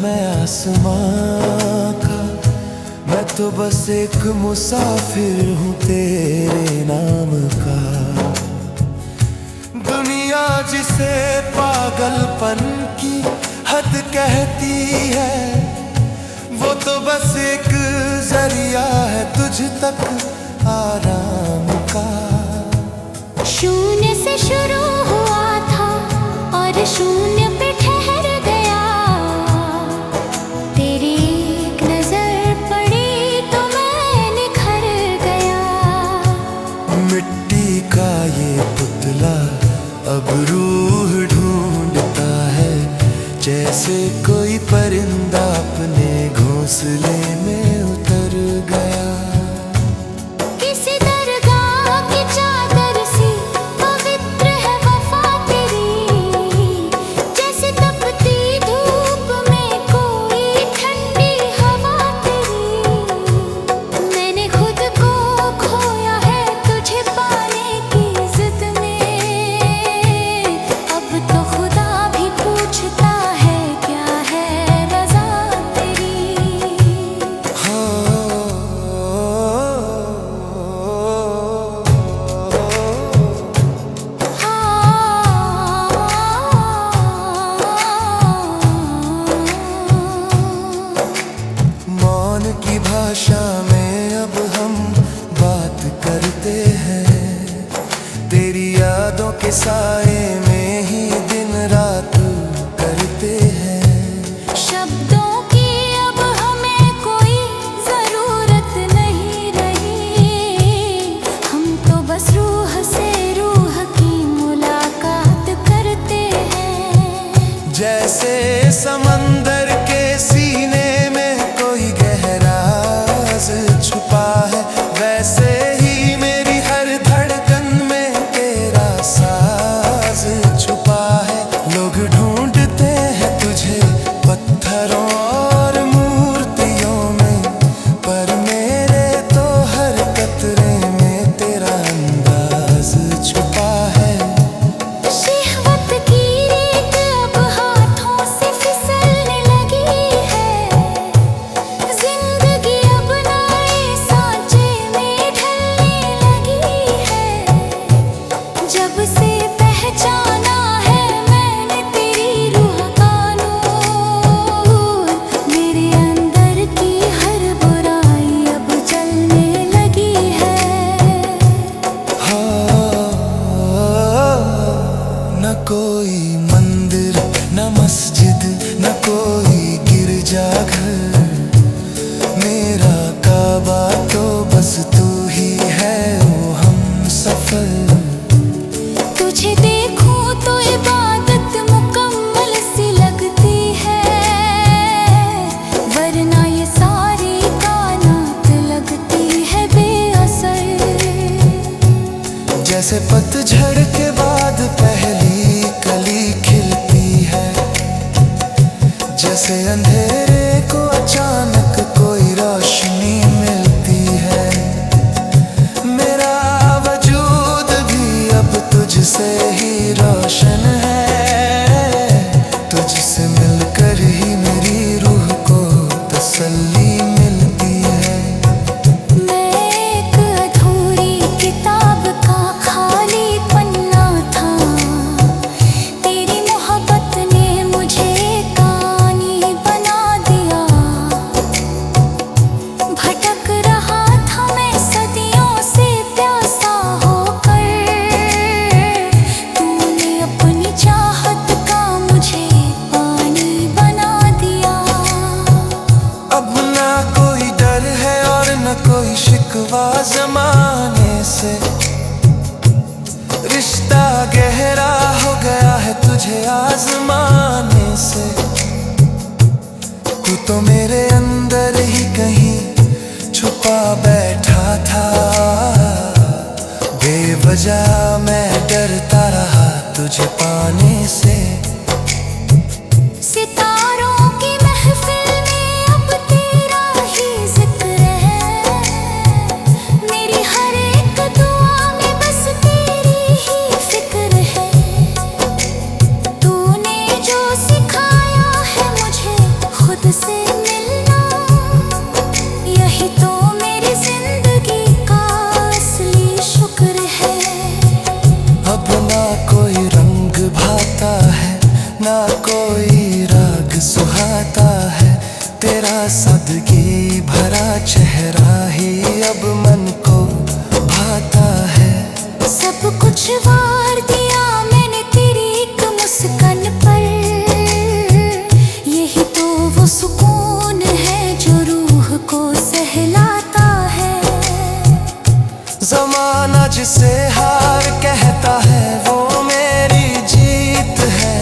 मैं आसमां का, मैं तो बस एक मुसाफिर हूँ तेरे नाम का। दुनिया जिसे पागलपन की हद कहती है, वो तो बस एक जरिया है तुझ तक आराम का। शून्य से शुरू हुआ था और शून्य पे ठहर गया। तेरी एक नजर पड़ी तो मैं निखर गया। मिट्टी का ये पुतला अब रूह ढूंढता है, जैसे कोई परिंदा अपने घोंसले में उतर गया। की भाषा में अब हम बात करते हैं, तेरी यादों के साए में ही दिन रात करते हैं। शब्दों की अब हमें कोई जरूरत नहीं रही, हम तो बस रूह से रूह की मुलाकात करते हैं। जैसे समंदर के सीने में कोई गहरा छुपा है, वैसे ही मेरी हर धड़कन में तेरा साज छुपा है। लोग ढूंढते हैं तुझे पत्थरों और मूर्तियों में, पर मेरे तो हर कतरे में तेरा अंदाज छुपा है। शहवत की रेत अब हाथों से फिसलने लगी है, जिंदगी अब नए सांचे में ढलने लगी है। जब से पहचाना है मैंने तेरी रूह का नूर, मेरे अंदर की हर बुराई अब जलने लगी है। न कोई मंदिर न मस्जिद न कोई गिरजाघर, मेरा काबा तो बस तू ही है वो हम सफर। तुझे देखूं तो इबादत मुकम्मल सी लगती है, वरना ये सारी कायनात लगती है बेअसर। जैसे पतझड़ के बाद पहली कली खिलती है, जैसे अंधेरे को अचानक कोई रोशनी मिलती है। मेरा वजूद भी अब तुझसे ही रोशन है, तुझसे मिलकर ही मेरी रूह को तसल्ली मिलती है। मैं एक अधूरी किताब का खाली पन्ना था, तेरी मोहब्बत ने मुझे कहानी बना दिया। भटक रहा था मैं सदियों से प्यासा होकर, तूने अपनी चाहत का मुझे पानी बना दिया। अब ना कोई डर है और न कोई शिकवा जमाने से, रिश्ता गहरा हो गया है तुझे आजमाने से। तू तो मेरे अंदर ही कहीं छुपा बैठा था, बेवजह मैं डरता रहा तुझे पाने से। सितारों की महफिल में अब तेरा ही जिक्र है, मेरी हर एक दुआ में बस तेरी ही फिक्र है। तूने जो सिखाया है मुझे खुद कोई राग सुहाता है, तेरा सादगी भरा चेहरा ही अब मन को भाता है। सब कुछ वार दिया मैंने तेरी एक मुस्कान पर, यही तो वो सुकून है जो रूह को सहलाता है। जमाना जिसे हार कहता है वो मेरी जीत है,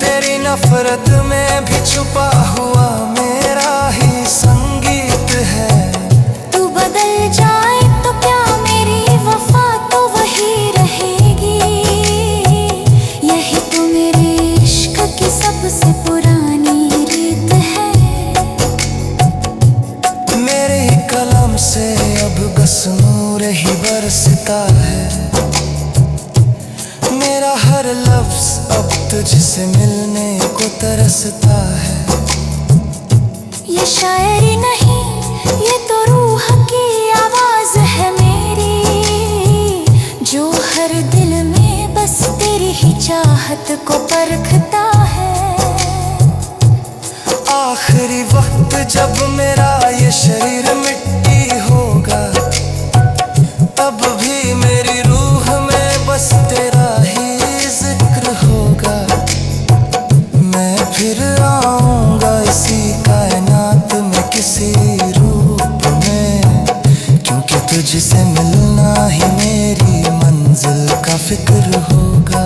तेरी नफरत में भी छुपा हुआ मेरा ही संगीत है। तू बदल जाए तो क्या मेरी वफा तो वही रहेगी, यही तो मेरे इश्क की सबसे पुरानी रीत है। मेरे कलम से अब बस नूर ही बरसता है, मेरा हर लफ्ज अब तुझसे मिलने को तरसता है। ये शायरी नहीं ये तो रूह की आवाज है मेरी, जो हर दिल में बस तेरी ही चाहत को परखता है। आखिरी वक्त जब मेरा ये शरीर मिट्टी होगा, तब भी मेरी रूह में बस तेरा ही जिक्र होगा। मैं फिर आऊंगा इसी कायनात में किसी रूप में, क्योंकि तुझसे मिलना ही मेरी मंजिल का फिक्र होगा।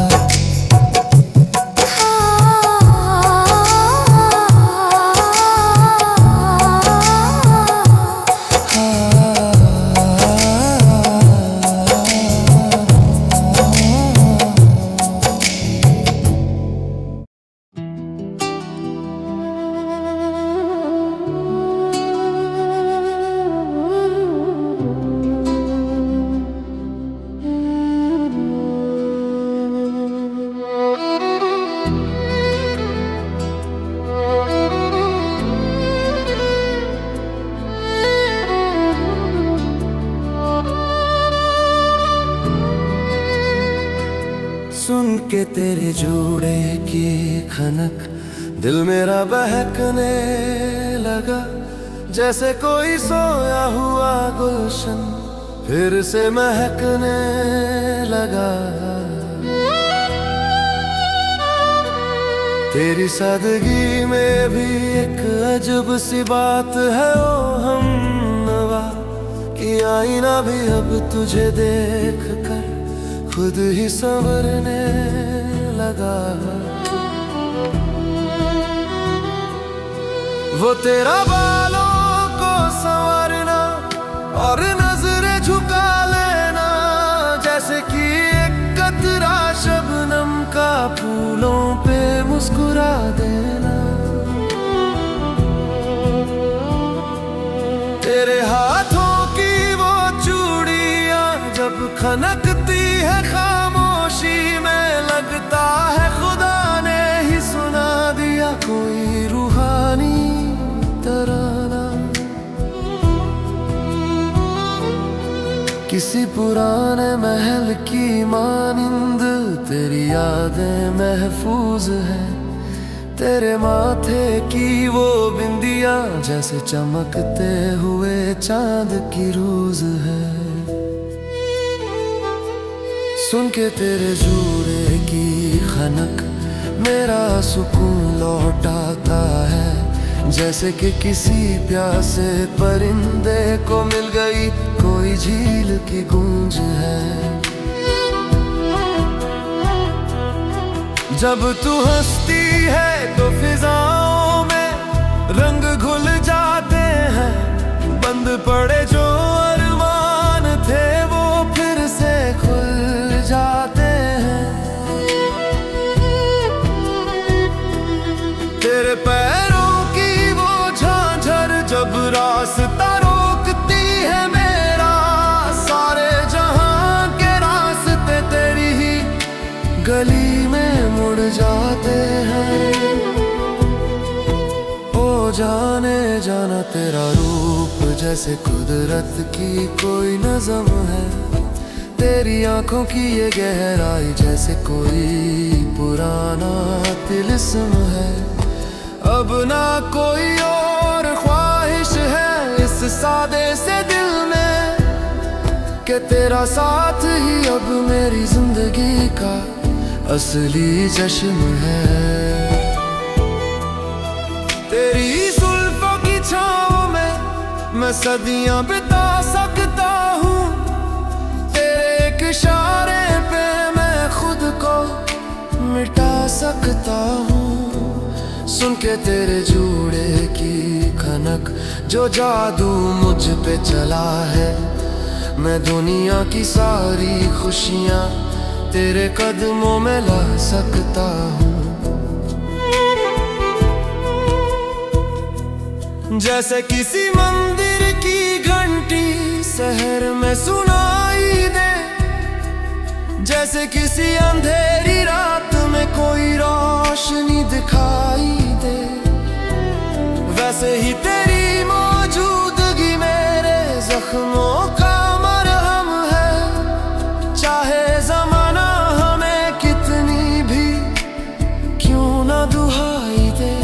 सुन के तेरे जोड़े की खनक दिल मेरा बहकने लगा, जैसे कोई सोया हुआ गुलशन फिर से महकने लगा। तेरी सादगी में भी एक अजब सी बात है ओ हमनवा, कि आईना भी अब तुझे देख कर खुद ही संवरने लगा। वो तेरा बालों को संवारना और नजरें झुका लेना, जैसे कि एक कतरा शबनम का फूलों पे मुस्कुरा देना। तेरे हाथों की वो चूड़ियां जब खनकती है खामोशी में, लगता है खुदा ने ही सुना दिया कोई रूहानी तराना। किसी पुराने महल की मानिंद तेरी यादें महफूज है, तेरे माथे की वो बिंदिया जैसे चमकते हुए चांद की रोज है। सुन के तेरे जोड़े की खनक मेरा सुकून लौटाता है, जैसे कि किसी प्यासे परिंदे को मिल गई कोई झील की गूंज है। जब तू हंसती है तो फिजाओं में रंग घुल जाते हैं, बंद पड़े जो अरमान थे वो फिर से खुल जाते हैं। तेरे पैरों की वो झांझर जब रास्ता रोकती है मेरा, सारे जहां के रास्ते तेरी ही गली में मुड़ जाते हैं। ओ जाने जाना तेरा रूप जैसे कुदरत की कोई नज़म है, तेरी आंखों की ये गहराई जैसे कोई पुराना तिलिस्म है। अब ना कोई और ख्वाहिश है इस सादे से दिल में, कि तेरा साथ ही अब मेरी जिंदगी का असली जश्न है। तेरी जुल्फों की छांव में मैं सदियां बिता सकता हूँ, तेरे एक इशारे पे मैं खुद को मिटा सकता हूँ। सुन के तेरे जूड़े की खनक जो जादू मुझ पे चला है, मैं दुनिया की सारी खुशियाँ तेरे कदमों में ला सकता हूँ। जैसे किसी मंदिर की घंटी शहर में सुनाई दे, जैसे किसी अंधेरी रात में कोई रोशनी दिखाई दे, वैसे ही तेरी मौजूदगी मेरे जख्मों का मरहम है। चाहे ज़माना हमें कितनी भी क्यों ना दुहाई दे,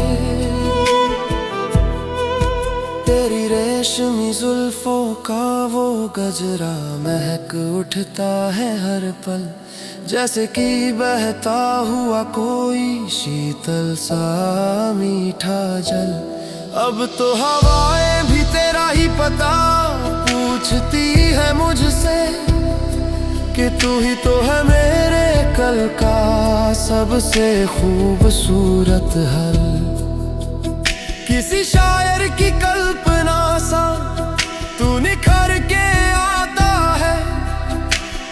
तेरी रेशमी जुल्फों का वो गजरा महक उठता है हर पल, जैसे कि बहता हुआ कोई शीतल सा मीठा जल। अब तो हवाएं भी तेरा ही पता पूछती है मुझसे, कि तू ही तो है मेरे कल का सबसे खूबसूरत हल। किसी शायर की कल्पना सा तू निखर के आता है,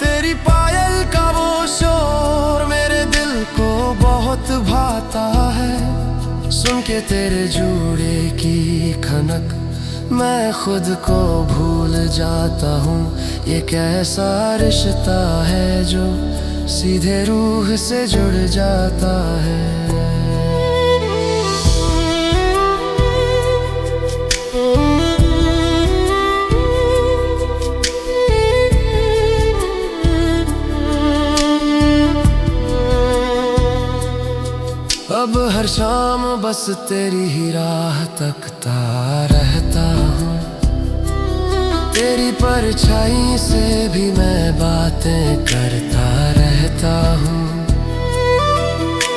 तेरी पायल का वो शोर मेरे दिल को बहुत भाता है। सुन के तेरे जूड़े की खनक मैं खुद को भूल जाता हूँ, ये कैसा रिश्ता है जो सीधे रूह से जुड़ जाता है। अब हर शाम बस तेरी ही राह तकता रहता हूँ, तेरी परछाई से भी मैं बातें करता रहता हूँ।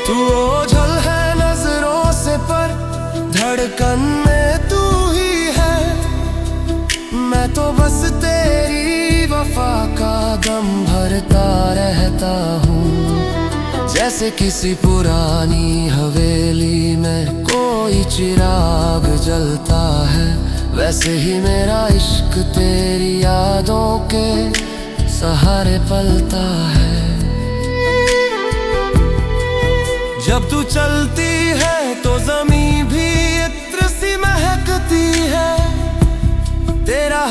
तू ओझल है नजरों से पर धड़कन में तू ही है, मैं तो बस तेरी वफा का दम भरता रहता हूँ। जैसे किसी पुरानी हवेली में कोई चिराग जलता है, वैसे ही मेरा इश्क तेरी यादों के सहारे पलता है। जब तू चलती है तो जमीन भी इत्र सी महकती है, तेरा